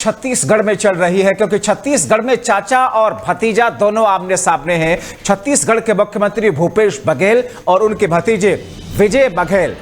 छत्तीसगढ़ में चल रही है, क्योंकि छत्तीसगढ़ में चाचा और भतीजा दोनों आमने सामने हैं। छत्तीसगढ़ के मुख्यमंत्री भूपेश बघेल और उनके भतीजे विजय बघेल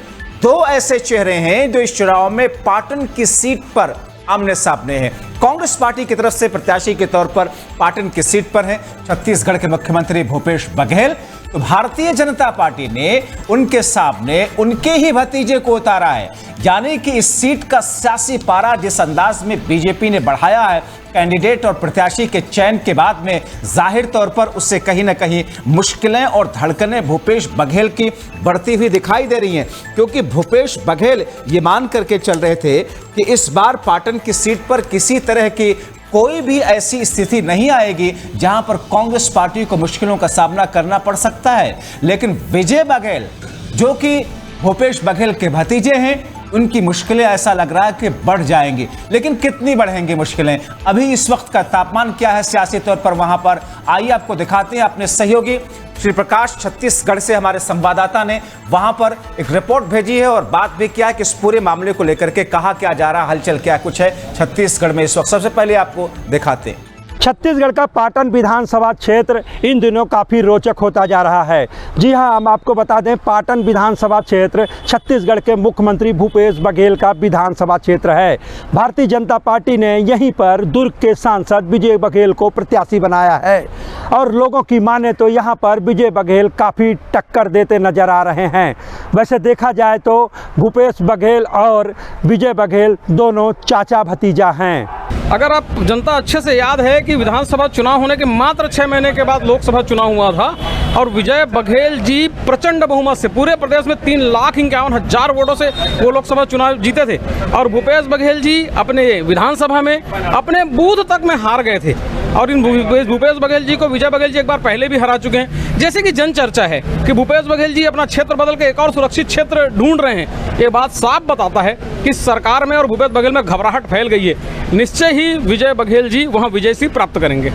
दो ऐसे चेहरे हैं जो इस चुनाव में पाटन की सीट पर आमने सामने हैं। कांग्रेस पार्टी की तरफ से प्रत्याशी के तौर पर पाटन की सीट पर हैं छत्तीसगढ़ के मुख्यमंत्री भूपेश बघेल। तो भारतीय जनता पार्टी ने उनके सामने उनके ही भतीजे को उतारा है, यानी कि इस सीट का सियासी पारा जिस अंदाज में बीजेपी ने बढ़ाया है कैंडिडेट और प्रत्याशी के चयन के बाद में, जाहिर तौर पर उससे कहीं ना कहीं मुश्किलें और धड़कनें भूपेश बघेल की बढ़ती हुई दिखाई दे रही हैं। क्योंकि भूपेश बघेल ये मान करके चल रहे थे कि इस बार पाटन की सीट पर किसी तरह की कोई भी ऐसी स्थिति नहीं आएगी जहां पर कांग्रेस पार्टी को मुश्किलों का सामना करना पड़ सकता है। लेकिन विजय बघेल जो कि भूपेश बघेल के भतीजे हैं, उनकी मुश्किलें ऐसा लग रहा है कि बढ़ जाएंगी। लेकिन कितनी बढ़ेंगी मुश्किलें, अभी इस वक्त का तापमान क्या है सियासी तौर पर वहां पर, आइए आपको दिखाते हैं। अपने सहयोगी श्री प्रकाश छत्तीसगढ़ से हमारे संवाददाता ने वहां पर एक रिपोर्ट भेजी है और बात भी किया है कि इस पूरे मामले को लेकर के कहा क्या जा रहा है, हलचल क्या कुछ है छत्तीसगढ़ में इस वक्त। सबसे पहले आपको दिखाते हैं छत्तीसगढ़ का पाटन विधानसभा क्षेत्र इन दिनों काफ़ी रोचक होता जा रहा है। जी हां, हम आपको बता दें पाटन विधानसभा क्षेत्र छत्तीसगढ़ के मुख्यमंत्री भूपेश बघेल का विधानसभा क्षेत्र है। भारतीय जनता पार्टी ने यहीं पर दुर्ग के सांसद विजय बघेल को प्रत्याशी बनाया है और लोगों की माने तो यहां पर विजय बघेल काफ़ी टक्कर देते नजर आ रहे हैं। वैसे देखा जाए तो भूपेश बघेल और विजय बघेल दोनों चाचा भतीजा हैं। अगर आप जनता अच्छे से याद है कि विधानसभा चुनाव होने के मात्र 6 महीने के बाद लोकसभा चुनाव हुआ था और विजय बघेल जी प्रचंड बहुमत से पूरे प्रदेश में 3,51,000 वोटों से वो लोकसभा चुनाव जीते थे और भूपेश बघेल जी अपने विधानसभा में अपने बूथ तक में हार गए थे। और इन भूपेश बघेल जी को विजय बघेल जी एक बार पहले भी हरा चुके हैं। जैसे कि जन चर्चा है कि भूपेश बघेल जी अपना क्षेत्र बदल के एक और सुरक्षित क्षेत्र ढूंढ रहे हैं। ये बात साफ बताता है कि सरकार में और भूपेश बघेल में घबराहट फैल गई है। निश्चय ही विजय बघेल जी वहां विजय सिंह प्राप्त करेंगे।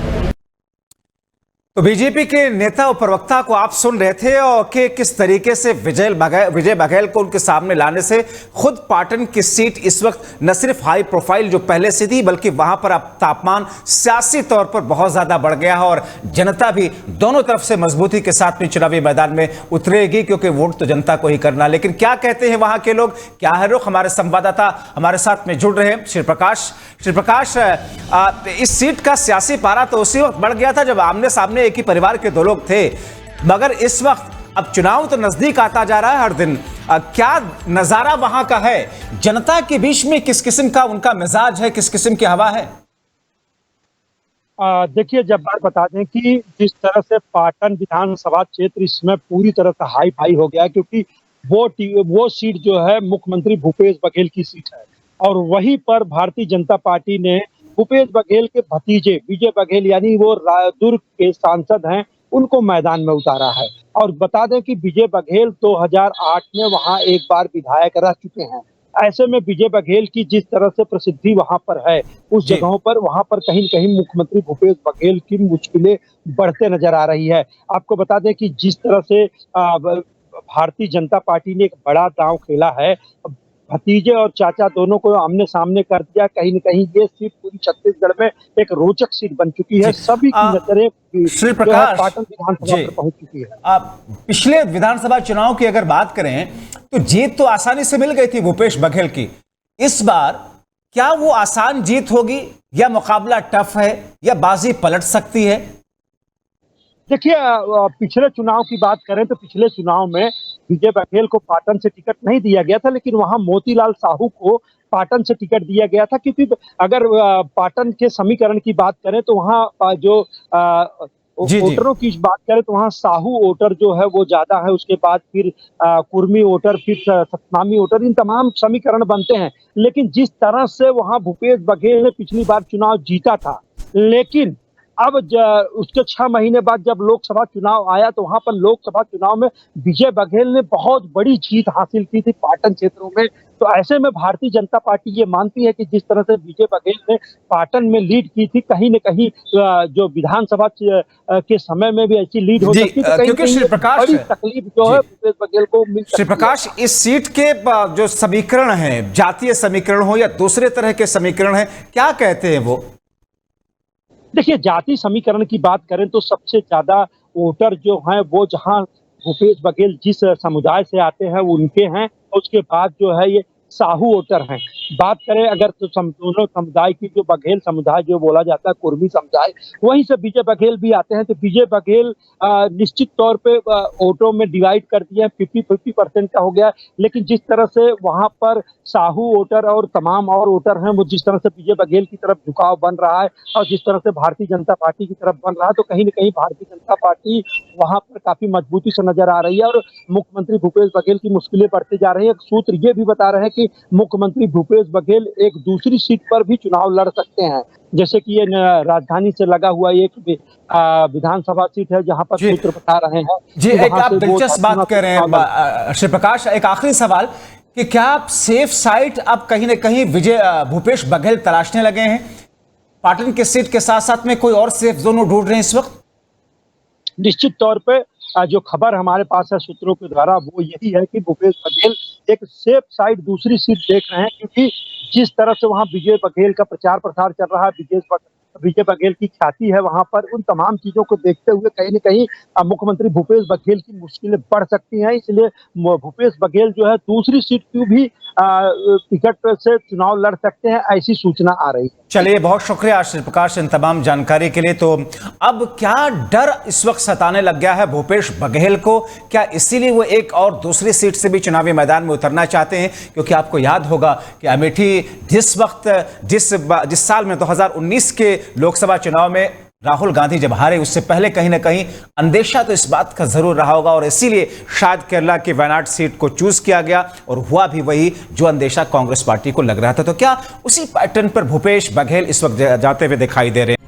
तो बीजेपी के नेता और प्रवक्ता को आप सुन रहे थे और कि किस तरीके से विजय बघेल को उनके सामने लाने से खुद पाटन की सीट इस वक्त न सिर्फ हाई प्रोफाइल जो पहले से थी, बल्कि वहां पर अब तापमान सियासी तौर पर बहुत ज्यादा बढ़ गया है और जनता भी दोनों तरफ से मजबूती के साथ में चुनावी मैदान में उतरेगी, क्योंकि वोट तो जनता को ही करना। लेकिन क्या कहते हैं वहां के लोग, क्या है रुख, हमारे संवाददाता हमारे साथ में जुड़ रहे हैं श्री प्रकाश। इस सीट का सियासी पारा तो उसी वक्त बढ़ गया था जब आमने सामने एक ही परिवार के दो लोग थे, मगर इस वक्त अब चुनाव तो नजदीक आता जा रहा है हर दिन। क्या नजारा वहां का है, जनता के बीच में किस किस्म का उनका मिजाज है, किस किस्म की हवा है? देखिए, जब बात बता दें कि जिस तरह से पाटन विधानसभा क्षेत्र इसमें पूरी तरह से हाई फाई हो गया है, क्योंकि वो सीट जो है मुख्यमंत्री भूपेश बघेल की सीट है और वहीं पर भारतीय जनता पार्टी ने भूपेश बघेल के भतीजे विजय बघेल यानी वो दुर्ग के सांसद हैं, उनको मैदान में उतारा है। और बता दें कि विजय बघेल 2008 में वहां एक बार विधायक रह चुके हैं। ऐसे में विजय बघेल की जिस तरह से प्रसिद्धि वहां पर है, उस जगहों पर वहां पर कहीं न कहीं मुख्यमंत्री भूपेश बघेल की मुश्किलें बढ़ते नजर आ रही है। आपको बता दें कि जिस तरह से भारतीय जनता पार्टी ने एक बड़ा दांव खेला है, भतीजे और चाचा दोनों को आमने सामने कर दिया। कहीं न कहीं ये सीट पूरी छत्तीसगढ़ में एक रोचक सीट बन चुकी है। सभी की नजरें श्री प्रकाश पाटन विधानसभा पर पहुंच चुकी है। पिछले विधानसभा चुनाव की अगर बात करें तो जीत तो आसानी से मिल गई थी भूपेश बघेल की। इस बार क्या वो आसान जीत होगी या मुकाबला टफ है या बाजी पलट सकती है? देखिए, पिछले चुनाव की बात करें तो पिछले चुनाव में विजय बघेल को पाटन से टिकट नहीं दिया गया था, लेकिन वहां मोतीलाल साहू को पाटन से टिकट दिया गया था। क्योंकि अगर पाटन के समीकरण की बात करें तो वहां जो वोटरों की बात करें तो वहां साहू वोटर जो है वो ज्यादा है, उसके बाद फिर कुर्मी वोटर, फिर सतनामी वोटर, इन तमाम समीकरण बनते हैं। लेकिन जिस तरह से वहां भूपेश बघेल ने पिछली बार चुनाव जीता था, लेकिन अब उसके 6 महीने बाद जब लोकसभा चुनाव आया तो वहां पर लोकसभा चुनाव में विजय बघेल ने बहुत बड़ी जीत हासिल की थी पाटन क्षेत्रों में। तो ऐसे में भारतीय जनता पार्टी ये मानती है कि जिस तरह से विजय बघेल ने पाटन में लीड की थी, कहीं न कहीं जो विधानसभा के समय में भी ऐसी लीड हो सकती है। क्योंकि श्री प्रकाश, बड़ी तकलीफ जो है भूपेश बघेल को मिल सकती है। श्री प्रकाश, इस सीट के जो समीकरण हैं, जातीय समीकरण हो या दूसरे तरह के समीकरण हैं, क्या कहते हैं वो? देखिए, जाति समीकरण की बात करें तो सबसे ज्यादा वोटर जो हैं वो जहां भूपेश बघेल जिस समुदाय से आते हैं वो उनके हैं, उसके बाद जो है ये साहू वोटर हैं। बात करें अगर तो दोनों समुदाय की, जो बघेल समुदाय जो बोला जाता है कुर्मी समुदाय, वहीं से विजय बघेल भी आते हैं। तो विजय बघेल निश्चित तौर पे वोटों में डिवाइड कर दिया, 50-50% का हो गया। लेकिन जिस तरह से वहां पर साहू वोटर और तमाम और वोटर हैं, वो जिस तरह से विजय बघेल की तरफ झुकाव बन रहा है और जिस तरह से भारतीय जनता पार्टी की तरफ बन रहा है, तो कहीं न कहीं भारतीय जनता पार्टी वहां पर काफी मजबूती से नजर आ रही है और मुख्यमंत्री भूपेश बघेल की मुश्किलें बढ़ती जा रही है। एक सूत्र ये भी बता रहे हैं कि मुख्यमंत्री भूपेश बघेल एक दूसरी सीट पर भी चुनाव लड़ सकते हैं, जैसे कि ये राजधानी से लगा हुआ एक विधानसभा सीट है जहां पर सूत्र बता रहे हैं। जी, एक आप दिलचस्प बात कर रहे हैं श्री प्रकाश। एक आखिरी सवाल कि क्या आप सेफ साइट अब कहीं ना कहीं भूपेश बघेल तलाशने लगे हैं? पाटन के सीट के साथ साथ में कोई और सेफ जोन ढूंढ रहे हैं इस वक्त? निश्चित तौर पे जो खबर हमारे पास है सूत्रों के द्वारा वो यही है कि भूपेश बघेल एक सेफ साइड दूसरी सीट देख रहे हैं, क्योंकि जिस तरह से वहां विजय बघेल का प्रचार प्रसार चल रहा है, विजय बघेल की ख्याति है वहां पर, उन तमाम चीजों को देखते हुए कहीं न कहीं मुख्यमंत्री भूपेश बघेल की मुश्किलें बढ़ सकती हैं। इसलिए भूपेश बघेल जो है दूसरी सीट की भी टिकट से चुनाव लड़ सकते हैं, ऐसी सूचना आ रही है। चलिए, बहुत शुक्रिया श्री प्रकाश इन तमाम जानकारी के लिए। तो अब क्या डर इस वक्त सताने लग गया है भूपेश बघेल को? क्या इसीलिए वो एक और दूसरी सीट से भी चुनावी मैदान में उतरना चाहते हैं? क्योंकि आपको याद होगा कि अमेठी जिस साल में 2019 के लोकसभा चुनाव में राहुल गांधी जब हारे, उससे पहले कहीं ना कहीं अंदेशा तो इस बात का जरूर रहा होगा और इसीलिए शायद केरला की वायनाड सीट को चूज किया गया और हुआ भी वही जो अंदेशा कांग्रेस पार्टी को लग रहा था। तो क्या उसी पैटर्न पर भूपेश बघेल इस वक्त जाते हुए दिखाई दे रहे हैं?